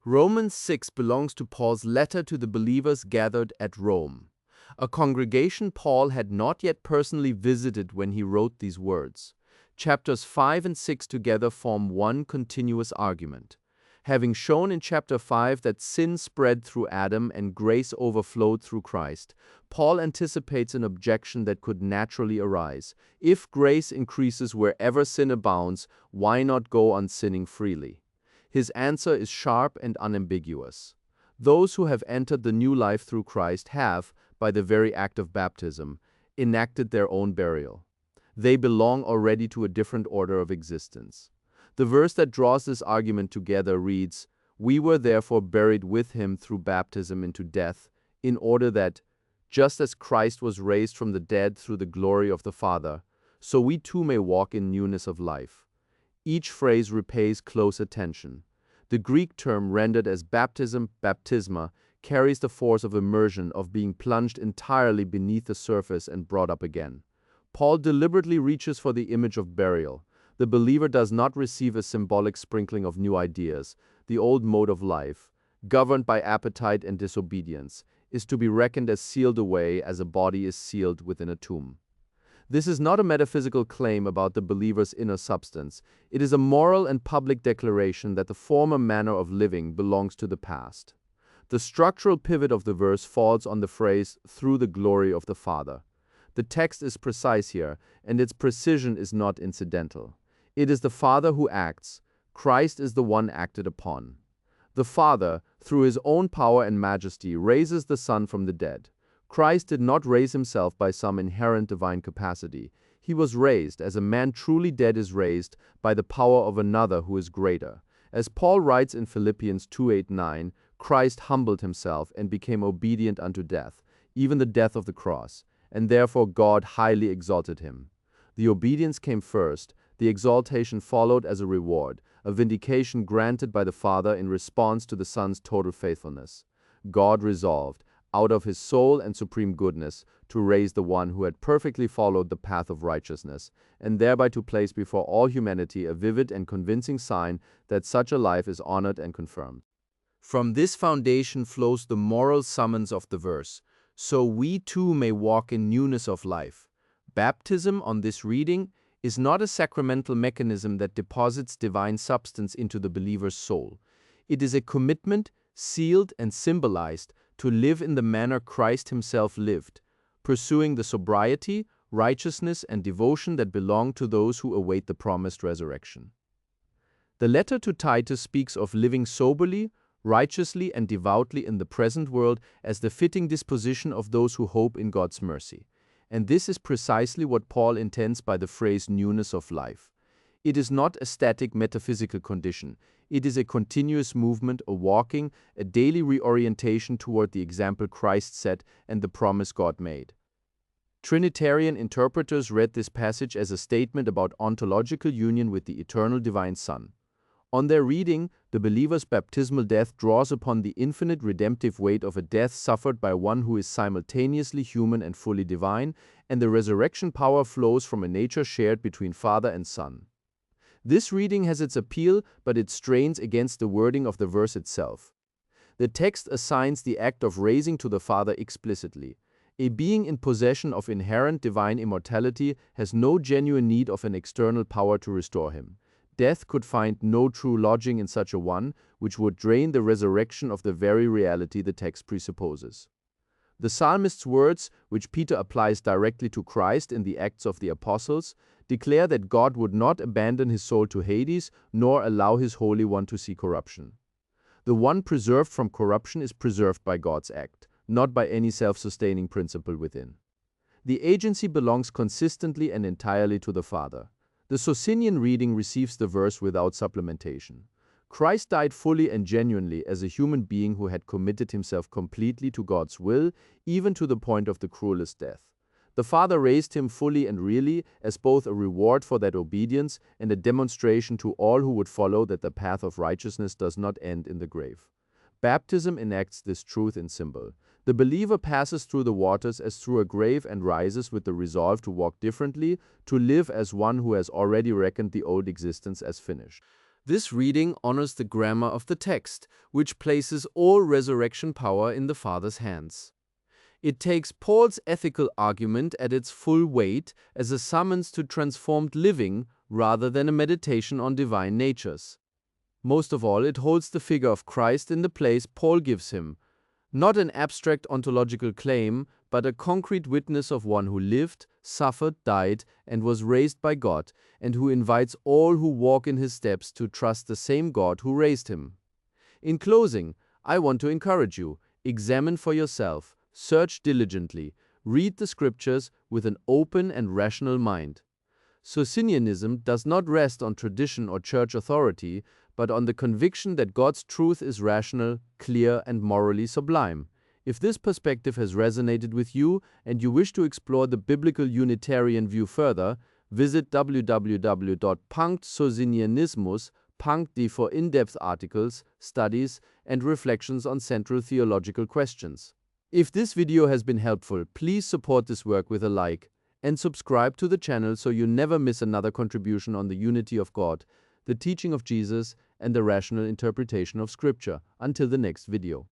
Romans 6 belongs to Paul's letter to the believers gathered at Rome, a congregation Paul had not yet personally visited when he wrote these words. Chapters 5 and 6 together form one continuous argument. Having shown in chapter 5 that sin spread through Adam and grace overflowed through Christ, Paul anticipates an objection that could naturally arise. If grace increases wherever sin abounds, why not go on sinning freely? His answer is sharp and unambiguous. Those who have entered the new life through Christ have, by the very act of baptism, enacted their own burial. They belong already to a different order of existence. The verse that draws this argument together reads, "We were therefore buried with him through baptism into death, in order that, just as Christ was raised from the dead through the glory of the Father, so we too may walk in newness of life." Each phrase repays close attention. The Greek term rendered as baptism, baptisma, carries the force of immersion, of being plunged entirely beneath the surface and brought up again. Paul deliberately reaches for the image of burial. The believer does not receive a symbolic sprinkling of new ideas. The old mode of life, governed by appetite and disobedience, is to be reckoned as sealed away as a body is sealed within a tomb. This is not a metaphysical claim about the believer's inner substance. It is a moral and public declaration that the former manner of living belongs to the past. The structural pivot of the verse falls on the phrase, "through the glory of the Father." The text is precise here, and its precision is not incidental. It is the Father who acts. Christ is the one acted upon. The Father, through his own power and majesty, raises the Son from the dead. Christ did not raise himself by some inherent divine capacity. He was raised, as a man truly dead is raised, by the power of another who is greater. As Paul writes in Philippians 2:8-9, Christ humbled himself and became obedient unto death, even the death of the cross, and therefore God highly exalted him. The obedience came first, the exaltation followed as a reward, a vindication granted by the Father in response to the Son's total faithfulness. God resolved, out of his sole and supreme goodness, to raise the one who had perfectly followed the path of righteousness, and thereby to place before all humanity a vivid and convincing sign that such a life is honored and confirmed. From this foundation flows the moral summons of the verse, "So we too may walk in newness of life." Baptism, on this reading, is not a sacramental mechanism that deposits divine substance into the believer's soul. It is a commitment, sealed and symbolized, to live in the manner Christ himself lived, pursuing the sobriety, righteousness, and devotion that belong to those who await the promised resurrection. The letter to Titus speaks of living soberly, righteously, and devoutly in the present world as the fitting disposition of those who hope in God's mercy. And this is precisely what Paul intends by the phrase newness of life. It is not a static metaphysical condition. It is a continuous movement, a walking, a daily reorientation toward the example Christ set and the promise God made. Trinitarian interpreters read this passage as a statement about ontological union with the eternal divine Son. On their reading, the believer's baptismal death draws upon the infinite redemptive weight of a death suffered by one who is simultaneously human and fully divine, and the resurrection power flows from a nature shared between Father and Son. This reading has its appeal, but it strains against the wording of the verse itself. The text assigns the act of raising to the Father explicitly. A being in possession of inherent divine immortality has no genuine need of an external power to restore him. Death could find no true lodging in such a one, which would drain the resurrection of the very reality the text presupposes. The psalmist's words, which Peter applies directly to Christ in the Acts of the Apostles, declare that God would not abandon his soul to Hades, nor allow his Holy One to see corruption. The one preserved from corruption is preserved by God's act, not by any self-sustaining principle within. The agency belongs consistently and entirely to the Father. The Sozinian reading receives the verse without supplementation. Christ died fully and genuinely as a human being who had committed himself completely to God's will, even to the point of the cruelest death. The Father raised him fully and really as both a reward for that obedience and a demonstration to all who would follow that the path of righteousness does not end in the grave. Baptism enacts this truth in symbol. The believer passes through the waters as through a grave and rises with the resolve to walk differently, to live as one who has already reckoned the old existence as finished. This reading honors the grammar of the text, which places all resurrection power in the Father's hands. It takes Paul's ethical argument at its full weight as a summons to transformed living rather than a meditation on divine natures. Most of all, it holds the figure of Christ in the place Paul gives him, not an abstract ontological claim, but a concrete witness of one who lived, suffered, died, and was raised by God, and who invites all who walk in his steps to trust the same God who raised him. In closing, I want to encourage you, examine for yourself, search diligently, read the scriptures with an open and rational mind. Sozinianism does not rest on tradition or church authority, but on the conviction that God's truth is rational, clear, and morally sublime. If this perspective has resonated with you and you wish to explore the biblical Unitarian view further, visit www.sozinianismus.de for in-depth articles, studies, and reflections on central theological questions. If this video has been helpful, please support this work with a like and subscribe to the channel so you never miss another contribution on the unity of God, the teaching of Jesus, and the rational interpretation of Scripture. Until the next video.